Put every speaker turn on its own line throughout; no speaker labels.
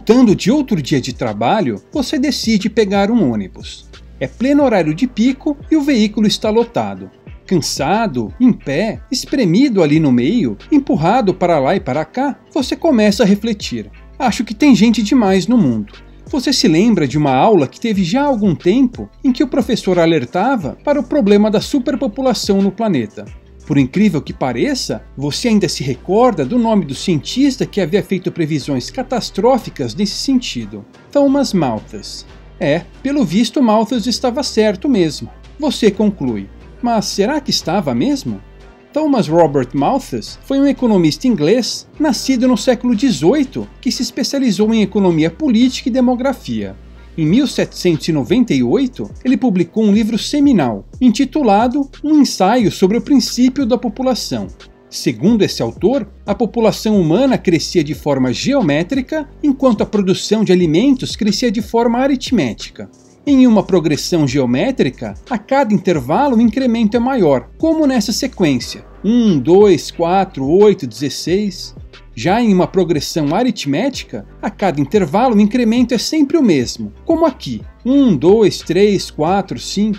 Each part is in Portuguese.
Voltando de outro dia de trabalho, você decide pegar um ônibus. É pleno horário de pico e o veículo está lotado. Cansado, em pé, espremido ali no meio, empurrado para lá e para cá, você começa a refletir. Acho que tem gente demais no mundo. Você se lembra de uma aula que teve já há algum tempo em que o professor alertava para o problema da superpopulação no planeta. Por incrível que pareça, você ainda se recorda do nome do cientista que havia feito previsões catastróficas nesse sentido, Thomas Malthus. Pelo visto Malthus estava certo mesmo. Você conclui. Mas será que estava mesmo? Thomas Robert Malthus foi um economista inglês nascido no século XVIII que se especializou em economia política e demografia. Em 1798, ele publicou um livro seminal, intitulado Um Ensaio sobre o Princípio da População. Segundo esse autor, a população humana crescia de forma geométrica, enquanto a produção de alimentos crescia de forma aritmética. Em uma progressão geométrica, a cada intervalo o incremento é maior, como nessa sequência: 1, 2, 4, 8, 16. Já em uma progressão aritmética, a cada intervalo o incremento é sempre o mesmo, como aqui: 1, 2, 3, 4, 5.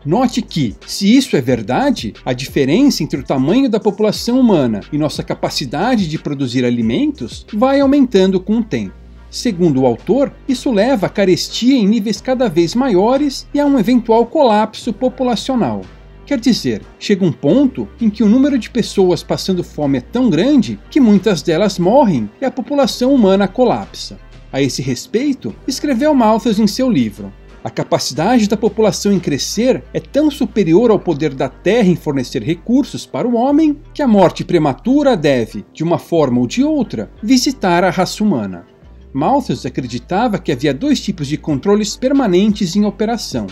Note que, se isso é verdade, a diferença entre o tamanho da população humana e nossa capacidade de produzir alimentos vai aumentando com o tempo. Segundo o autor, isso leva à carestia em níveis cada vez maiores e a um eventual colapso populacional. Quer dizer, chega um ponto em que o número de pessoas passando fome é tão grande que muitas delas morrem e a população humana colapsa. A esse respeito, escreveu Malthus em seu livro: a capacidade da população em crescer é tão superior ao poder da terra em fornecer recursos para o homem que a morte prematura deve, de uma forma ou de outra, visitar a raça humana. Malthus acreditava que havia dois tipos de controles permanentes em operação.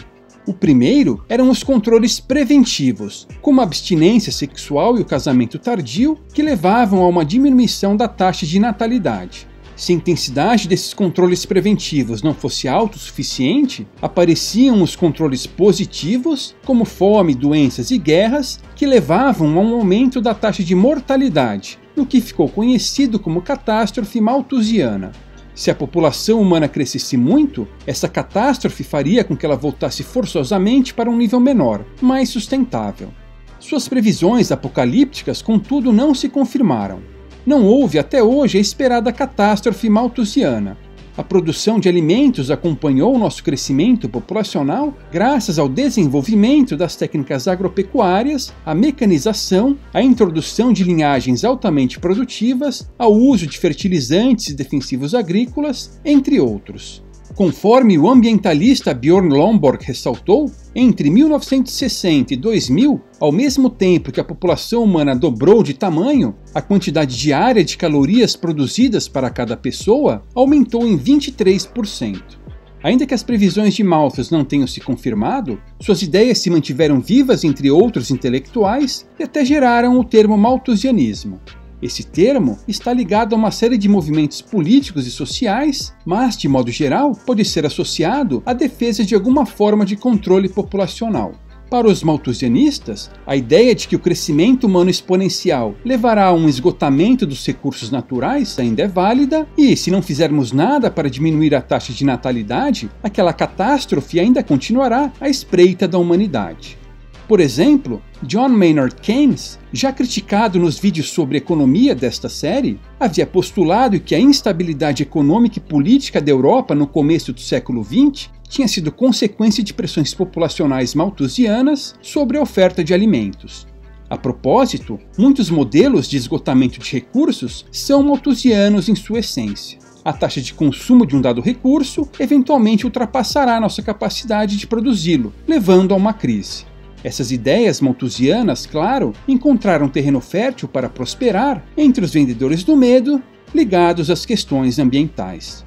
O primeiro eram os controles preventivos, como a abstinência sexual e o casamento tardio, que levavam a uma diminuição da taxa de natalidade. Se a intensidade desses controles preventivos não fosse autossuficiente, apareciam os controles positivos, como fome, doenças e guerras, que levavam a um aumento da taxa de mortalidade, no que ficou conhecido como catástrofe malthusiana. Se a população humana crescesse muito, essa catástrofe faria com que ela voltasse forçosamente para um nível menor, mais sustentável. Suas previsões apocalípticas, contudo, não se confirmaram. Não houve até hoje a esperada catástrofe malthusiana. A produção de alimentos acompanhou o nosso crescimento populacional graças ao desenvolvimento das técnicas agropecuárias, à mecanização, à introdução de linhagens altamente produtivas, ao uso de fertilizantes e defensivos agrícolas, entre outros. Conforme o ambientalista Bjorn Lomborg ressaltou, entre 1960 e 2000, ao mesmo tempo que a população humana dobrou de tamanho, a quantidade diária de calorias produzidas para cada pessoa aumentou em 23%. Ainda que as previsões de Malthus não tenham se confirmado, suas ideias se mantiveram vivas entre outros intelectuais e até geraram o termo malthusianismo. Esse termo está ligado a uma série de movimentos políticos e sociais, mas, de modo geral, pode ser associado à defesa de alguma forma de controle populacional. Para os malthusianistas, a ideia de que o crescimento humano exponencial levará a um esgotamento dos recursos naturais ainda é válida e, se não fizermos nada para diminuir a taxa de natalidade, aquela catástrofe ainda continuará à espreita da humanidade. Por exemplo, John Maynard Keynes, já criticado nos vídeos sobre economia desta série, havia postulado que a instabilidade econômica e política da Europa no começo do século XX tinha sido consequência de pressões populacionais malthusianas sobre a oferta de alimentos. A propósito, muitos modelos de esgotamento de recursos são malthusianos em sua essência. A taxa de consumo de um dado recurso eventualmente ultrapassará nossa capacidade de produzi-lo, levando a uma crise. Essas ideias malthusianas, claro, encontraram terreno fértil para prosperar entre os vendedores do medo ligados às questões ambientais.